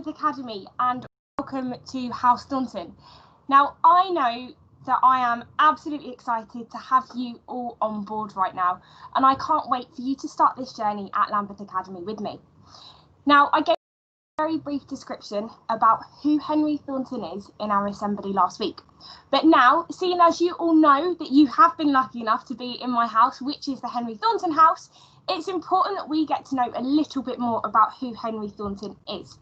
Lambeth Academy and welcome to House Thornton. Now, I know that I am absolutely excited to have you all on board right now, and I can't wait for you to start this journey at Lambeth Academy with me. Now, I gave a very brief description about who Henry Thornton is in our assembly last week. But now, seeing as you all know that you have been lucky enough to be in my house, which is the Henry Thornton house, it's important that we get to know a little bit more about who Henry Thornton is.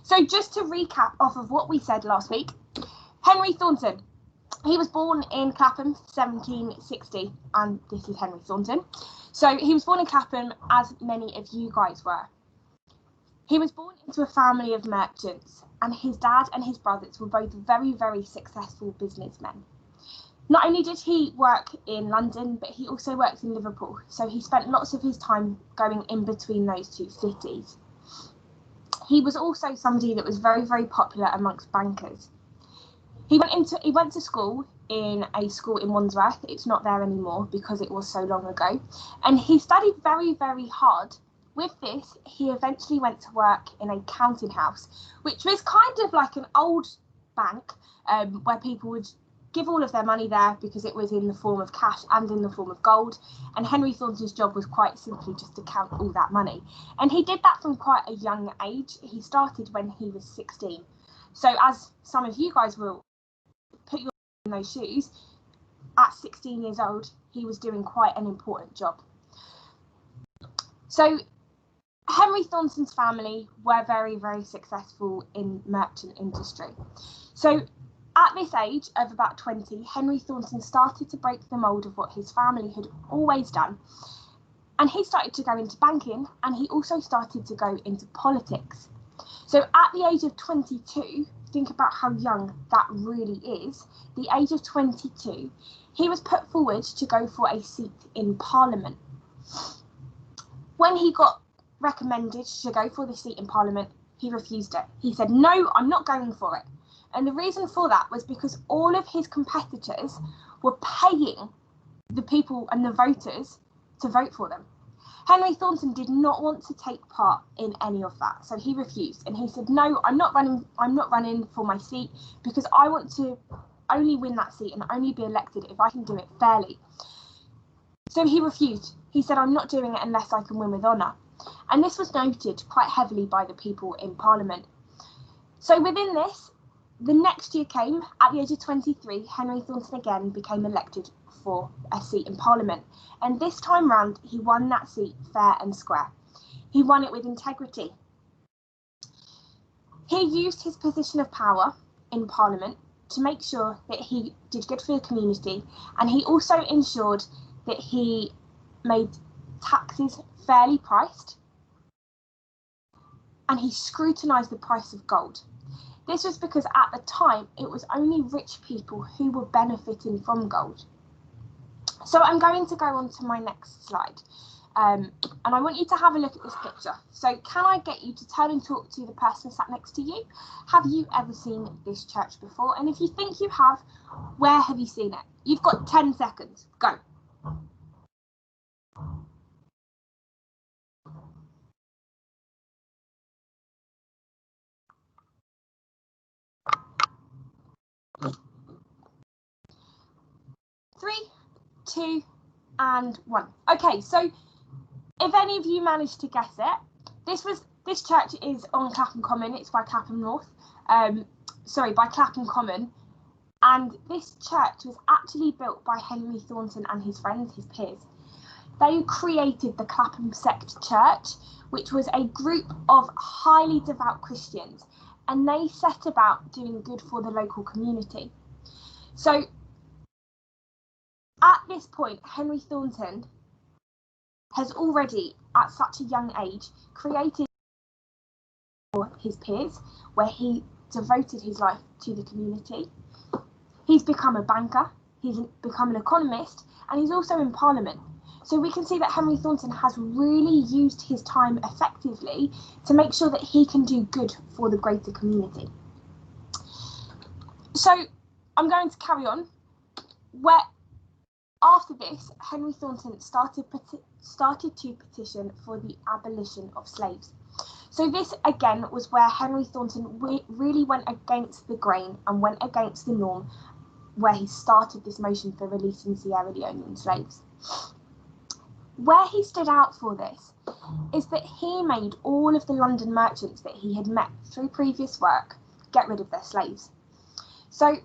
So just to recap off of what we said last week, Henry Thornton, he was born in Clapham, 1760, and this is Henry Thornton. So he was born in Clapham, as many of you guys were. He was born into a family of merchants, and his dad and his brothers were both very, very successful businessmen. Not only did he work in London, but he also worked in Liverpool, so he spent lots of his time going in between those two cities. He was also somebody that was very, very popular amongst bankers. He went to school in a school in Wandsworth. It's not there anymore because it was so long ago, and he studied very, very hard. With this, he eventually went to work in a counting house, which was kind of like an old bank where people would give all of their money there because it was in the form of cash and in the form of gold. And Henry Thornton's job was quite simply just to count all that money. And he did that from quite a young age. He started when he was 16. So as some of you guys will put your in those shoes, at 16 years old, he was doing quite an important job. So Henry Thornton's family were very, very successful in merchant industry. So at this age of about 20, Henry Thornton started to break the mould of what his family had always done. And he started to go into banking, and he also started to go into politics. So at the age of 22, think about how young that really is, the age of 22, he was put forward to go for a seat in Parliament. When he got recommended to go for the seat in Parliament, he refused it. He said, "No, I'm not going for it." And the reason for that was because all of his competitors were paying the people and the voters to vote for them. Henry Thornton did not want to take part in any of that, so he refused. And he said, "No, I'm not running for my seat because I want to only win that seat and only be elected if I can do it fairly." So he refused. He said, "I'm not doing it unless I can win with honour." And this was noted quite heavily by the people in Parliament. So within this, the next year came, at the age of 23, Henry Thornton again became elected for a seat in Parliament. And this time round, he won that seat fair and square. He won it with integrity. He used his position of power in Parliament to make sure that he did good for the community, and he also ensured that he made taxes fairly priced, and he scrutinised the price of gold. This was because at the time it was only rich people who were benefiting from gold. So I'm going to go on to my next slide, and I want you to have a look at this picture. So can I get you to turn and talk to the person sat next to you? Have you ever seen this church before? And if you think you have, where have you seen it? You've got 10 seconds. Go. Three, 2, and 1. Okay, so if any of you managed to guess it, this church is on Clapham Common. It's by Clapham North. By Clapham Common. And this church was actually built by Henry Thornton and his friends, his peers. They created the Clapham Sect Church, which was a group of highly devout Christians, and they set about doing good for the local community. So at this point, Henry Thornton has already, at such a young age, created for his peers, where he devoted his life to the community. He's become a banker, he's become an economist, and he's also in Parliament. So we can see that Henry Thornton has really used his time effectively to make sure that he can do good for the greater community. So I'm going to carry on. Where after this, Henry Thornton started to petition for the abolition of slaves. So this again was where Henry Thornton really went against the grain and went against the norm, where he started this motion for releasing Sierra Leonean slaves. Where he stood out for this is that he made all of the London merchants that he had met through previous work get rid of their slaves. So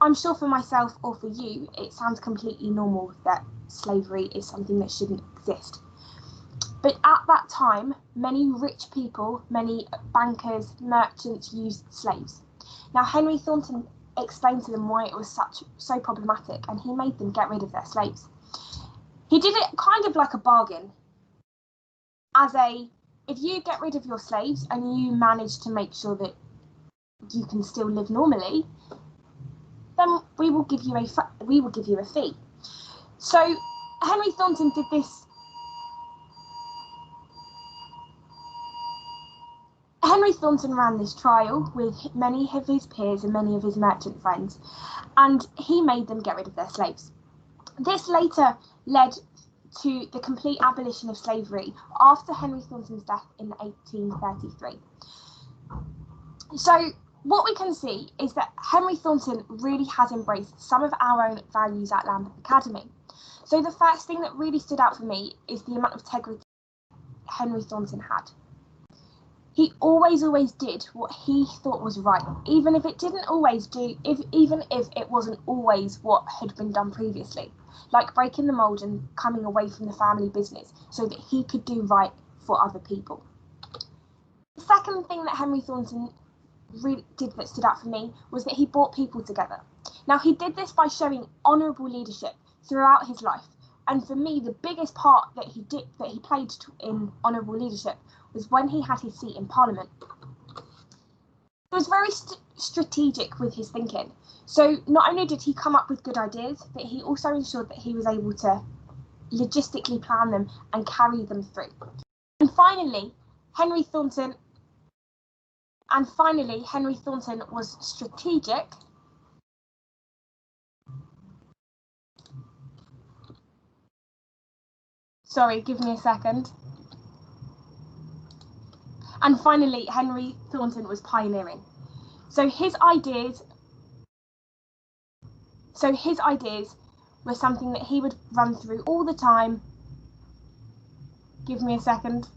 I'm sure for myself or for you, it sounds completely normal that slavery is something that shouldn't exist. But at that time, many rich people, many bankers, merchants used slaves. Now, Henry Thornton explained to them why it was so problematic, and he made them get rid of their slaves. He did it kind of like a bargain. If you get rid of your slaves and you manage to make sure that you can still live normally, then we will give you a fee. So Henry Thornton did this. Henry Thornton ran this trial with many of his peers and many of his merchant friends, and he made them get rid of their slaves. This later led to the complete abolition of slavery after Henry Thornton's death in 1833. So what we can see is that Henry Thornton really has embraced some of our own values at Lambeth Academy. So the first thing that really stood out for me is the amount of integrity Henry Thornton had. He always did what he thought was right, even if it didn't always even if it wasn't always what had been done previously, like breaking the mold and coming away from the family business so that he could do right for other people. The second thing that Henry Thornton really did that stood out for me was that he brought people together. Now, he did this by showing honourable leadership throughout his life, and for me, the biggest part that he played in honourable leadership was when he had his seat in Parliament. He was very strategic with his thinking. So not only did he come up with good ideas, but he also ensured that he was able to logistically plan them and carry them through. And finally, Henry Thornton was strategic. Sorry, give me a second. And finally, Henry Thornton was pioneering. So his ideas were something that he would run through all the time. Give me a second.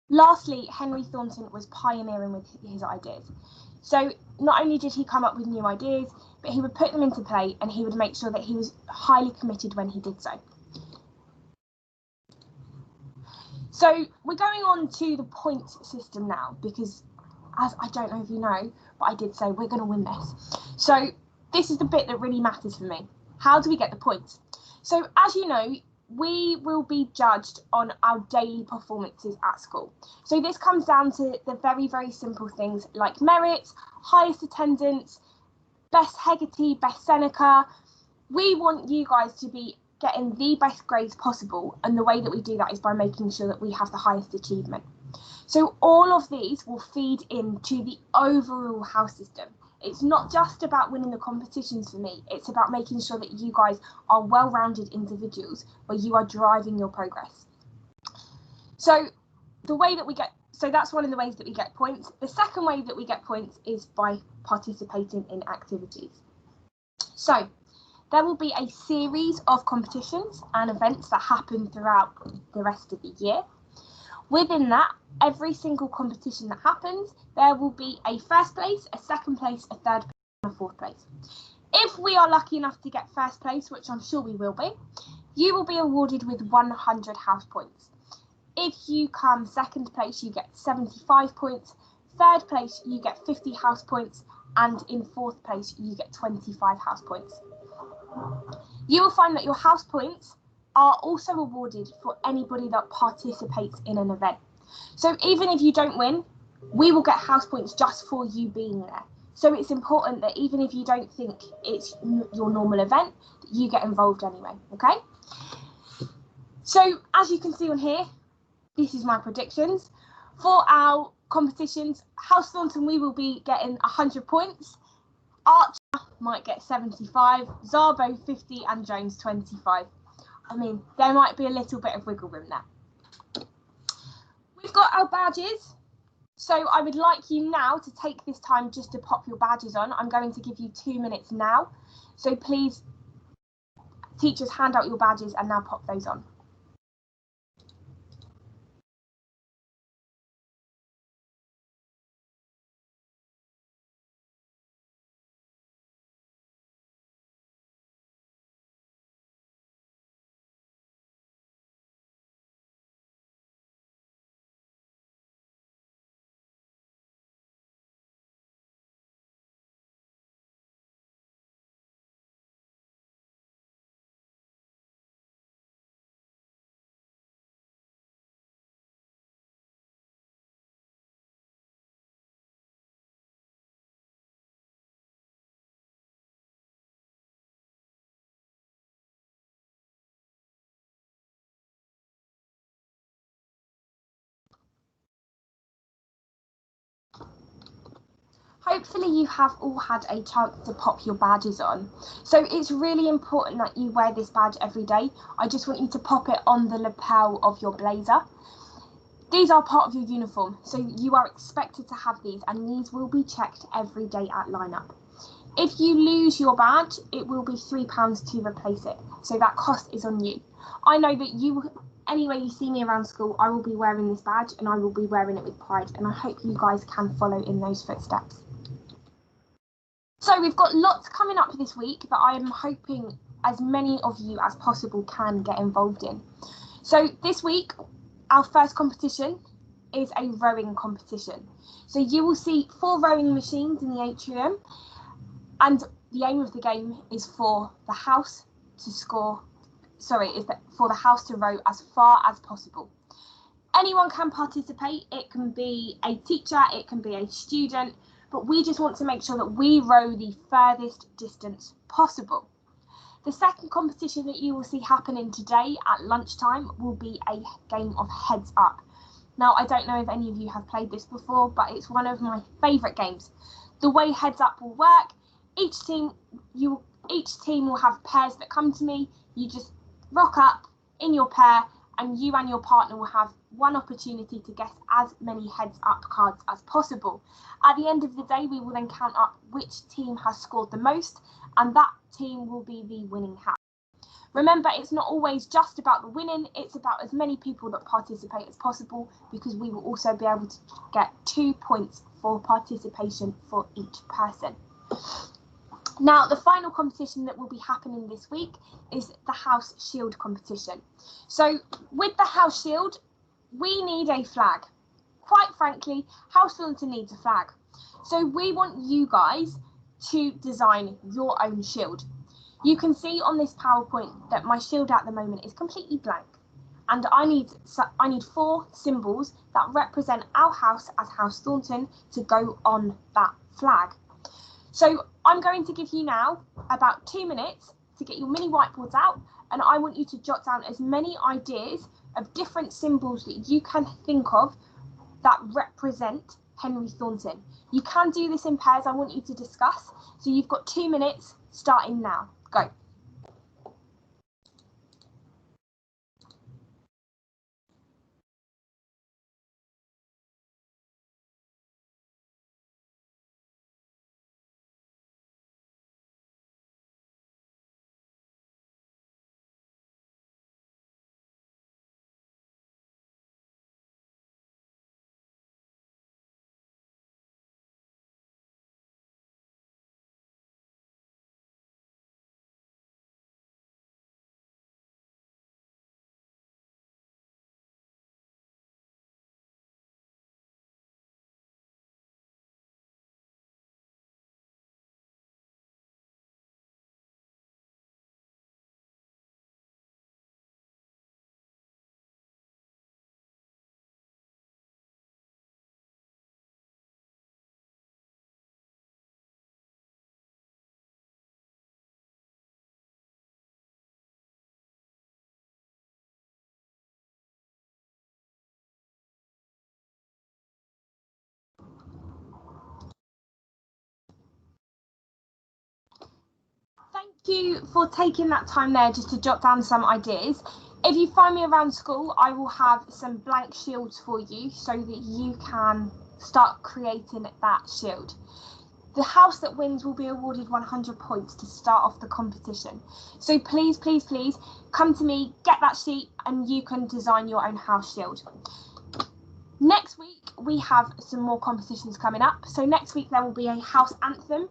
Lastly, Henry Thornton was pioneering with his ideas. So not only did he come up with new ideas, but he would put them into play and he would make sure that he was highly committed when he did so. So we're going on to the points system now, because as I don't know if you know, but I did say we're going to win this. So this is the bit that really matters for me. How do we get the points? So as you know, we will be judged on our daily performances at school. So this comes down to the very, very simple things like merits, highest attendance, best Hegarty, best Seneca. We want you guys to be getting the best grades possible, and the way that we do that is by making sure that we have the highest achievement. So all of these will feed into the overall house system. It's not just about winning the competitions for me, it's about making sure that you guys are well-rounded individuals where you are driving your progress. So that's one of the ways that we get points. The second way that we get points is by participating in activities. So there will be a series of competitions and events that happen throughout the rest of the year. Within that, every single competition that happens, there will be a first place, a second place, a third place, and a fourth place. If we are lucky enough to get first place, which I'm sure we will be, you will be awarded with 100 house points. If you come second place, you get 75 points. Third place, you get 50 house points. And in fourth place, you get 25 house points. You will find that your house points are also awarded for anybody that participates in an event. So even if you don't win, we will get house points just for you being there. So it's important that even if you don't think it's your normal event, that you get involved anyway, okay? So as you can see on here, this is my predictions. For our competitions, House Thornton, we will be getting 100 points. Archer might get 75, Zabo 50 and Jones 25. I mean, there might be a little bit of wiggle room there. We've got our badges. So I would like you now to take this time just to pop your badges on. I'm going to give you 2 minutes now. So please, teachers, hand out your badges and now pop those on. Hopefully you have all had a chance to pop your badges on. So it's really important that you wear this badge every day. I just want you to pop it on the lapel of your blazer. These are part of your uniform, so you are expected to have these, and these will be checked every day at lineup. If you lose your badge, it will be £3 to replace it. So that cost is on you. I know that anyway you see me around school, I will be wearing this badge and I will be wearing it with pride, and I hope you guys can follow in those footsteps. So we've got lots coming up this week that I am hoping as many of you as possible can get involved in. So this week, our first competition is a rowing competition. So you will see 4 rowing machines in the atrium, and the aim of the game is for the house to row as far as possible. Anyone can participate. It can be a teacher, it can be a student, but we just want to make sure that we row the furthest distance possible. The second competition that you will see happening today at lunchtime will be a game of heads up. Now, I don't know if any of you have played this before, but it's one of my favourite games. The way heads up will work, each team will have pairs that come to me. You just rock up in your pair, and you and your partner will have one opportunity to guess as many heads up cards as possible. At the end of the day, we will then count up which team has scored the most, and that team will be the winning house. Remember, it's not always just about the winning, it's about as many people that participate as possible, because we will also be able to get 2 points for participation for each person. Now, the final competition that will be happening this week is the House Shield competition. So with the House Shield, we need a flag. Quite frankly, House Thornton needs a flag. So we want you guys to design your own shield. You can see on this PowerPoint that my shield at the moment is completely blank. And I need 4 symbols that represent our house as House Thornton to go on that flag. So I'm going to give you now about 2 minutes to get your mini whiteboards out, and I want you to jot down as many ideas of different symbols that you can think of that represent Henry Thornton. You can do this in pairs. I want you to discuss. So you've got 2 minutes starting now. Go. Thank you for taking that time there just to jot down some ideas. If you find me around school, I will have some blank shields for you so that you can start creating that shield. The house that wins will be awarded 100 points to start off the competition. So please, please, please come to me, get that sheet, and you can design your own house shield. Next week, we have some more competitions coming up. So next week, there will be a house anthem.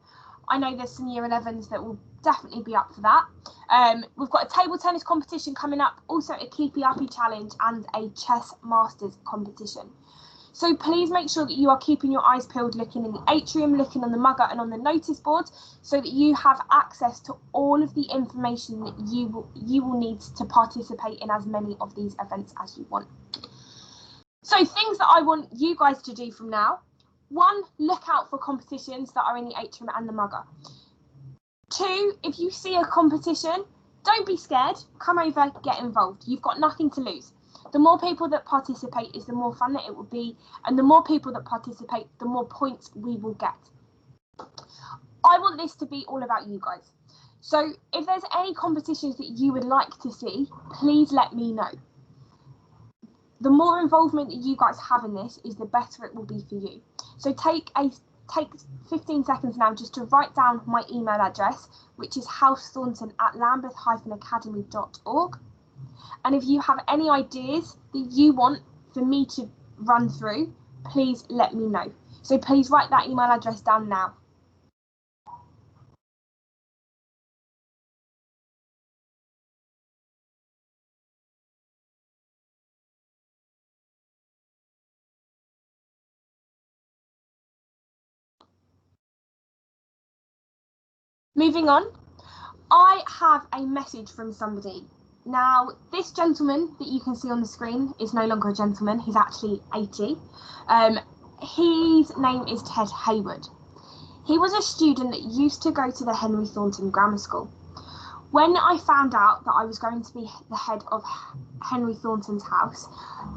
I know there's some year 11s that will definitely be up for that. We've got a table tennis competition coming up, also a Keepy Uppy challenge and a chess masters competition. So please make sure that you are keeping your eyes peeled, looking in the atrium, looking on the mugger and on the notice board, so that you have access to all of the information that you will need to participate in as many of these events as you want. So things that I want you guys to do from now: 1, look out for competitions that are in the atrium and the mugger. 2, if you see a competition, don't be scared, come over, get involved. You've got nothing to lose. The more people that participate is the more fun that it will be, and the more people that participate, the more points we will get. I want this to be all about you guys. So if there's any competitions that you would like to see, please let me know. The more involvement that you guys have in this is the better it will be for you. So take 15 seconds now just to write down my email address, which is housethornton@lambeth-academy.org. And if you have any ideas that you want for me to run through, please let me know. So please write that email address down now. Moving on, I have a message from somebody. Now, this gentleman that you can see on the screen is no longer a gentleman, he's actually 80. His name is Ted Hayward. He was a student that used to go to the Henry Thornton Grammar School. When I found out that I was going to be the head of Henry Thornton's house,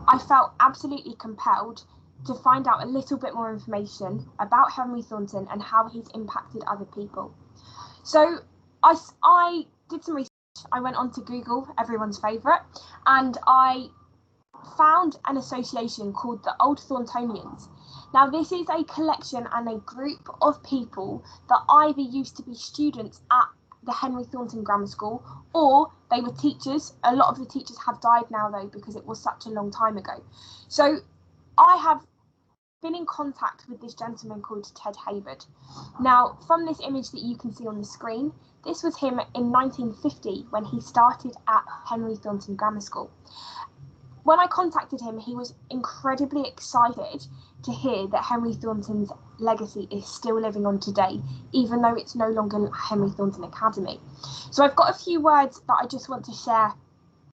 I felt absolutely compelled to find out a little bit more information about Henry Thornton and how he's impacted other people. So I did some research. I went on to Google, everyone's favourite, and I found an association called the Old Thorntonians. Now, this is a collection and a group of people that either used to be students at the Henry Thornton Grammar School, or they were teachers. A lot of the teachers have died now though, because it was such a long time ago. So I have been in contact with this gentleman called Ted Hayward. Now, from this image that you can see on the screen, this was him in 1950 when he started at Henry Thornton Grammar School. When I contacted him, he was incredibly excited to hear that Henry Thornton's legacy is still living on today, even though it's no longer Henry Thornton Academy. So I've got a few words that I just want to share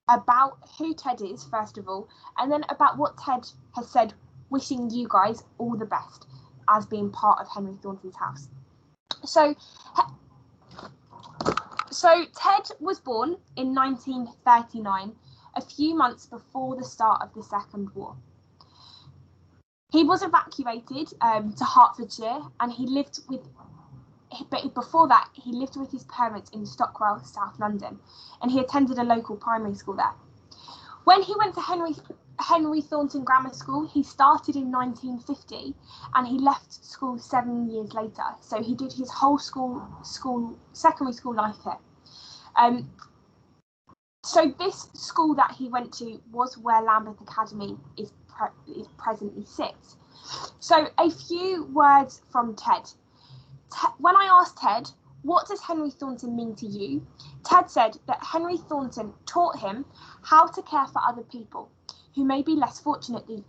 about who Ted is, first of all, and then about what Ted has said, wishing you guys all the best as being part of Henry Thornton's house. So Ted was born in 1939, a few months before the start of the Second War. He was evacuated to Hertfordshire, and but before that, he lived with his parents in Stockwell, South London, and he attended a local primary school there. When he went to Henry Thornton Grammar School, he started in 1950 and he left school 7 years later. So he did his whole secondary school life here. So this school that he went to was where Lambeth Academy is presently sits. So a few words from Ted. When I asked Ted, what does Henry Thornton mean to you? Ted said that Henry Thornton taught him how to care for other people who may be less fortunate than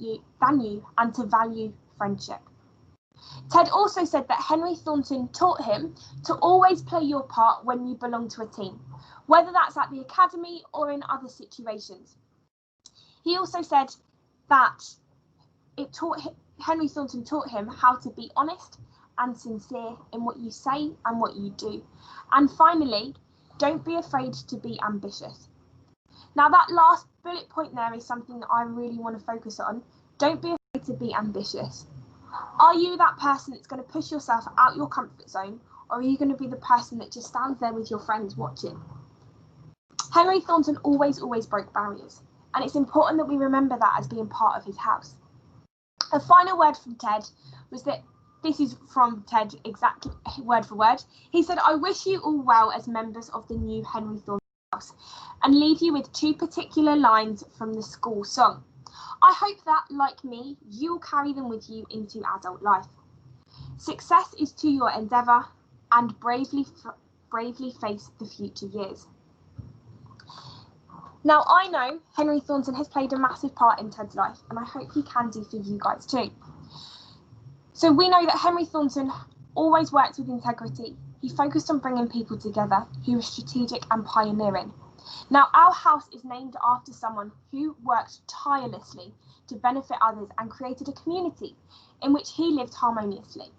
you, and to value friendship. Ted also said that Henry Thornton taught him to always play your part when you belong to a team, whether that's at the academy or in other situations. He also said that Henry Thornton taught him how to be honest and sincere in what you say and what you do. And finally, don't be afraid to be ambitious. Now, that last bullet point there is something that I really want to focus on. Don't be afraid to be ambitious. Are you that person that's going to push yourself out your comfort zone, or are you going to be the person that just stands there with your friends watching? Henry Thornton always broke barriers, and it's important that we remember that as being part of his house. A final word from Ted was that, this is from Ted exactly word for word. He said, I wish you all well as members of the new Henry Thornton house, and leave you with two particular lines from the school song. I hope that, like me, you'll carry them with you into adult life. Success is to your endeavour, and bravely face the future years. Now, I know Henry Thornton has played a massive part in Ted's life, and I hope he can do for you guys too. So we know that Henry Thornton always worked with integrity. He focused on bringing people together. He was strategic and pioneering. Now, our house is named after someone who worked tirelessly to benefit others and created a community in which he lived harmoniously.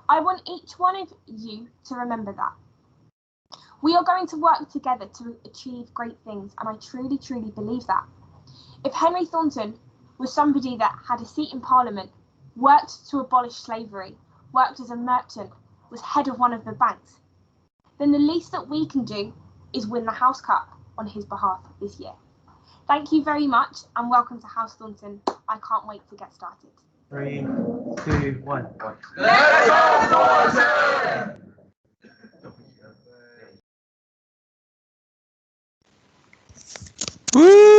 I want each one of you to remember that. We are going to work together to achieve great things, and I truly believe that. If Henry Thornton was somebody that had a seat in Parliament, worked to abolish slavery, worked as a merchant, was head of one of the banks, then the least that we can do is win the House Cup on his behalf this year. Thank you very much, and welcome to House Thornton. I can't wait to get started. 3, 2, 1. Let's go Thornton! Woohoo!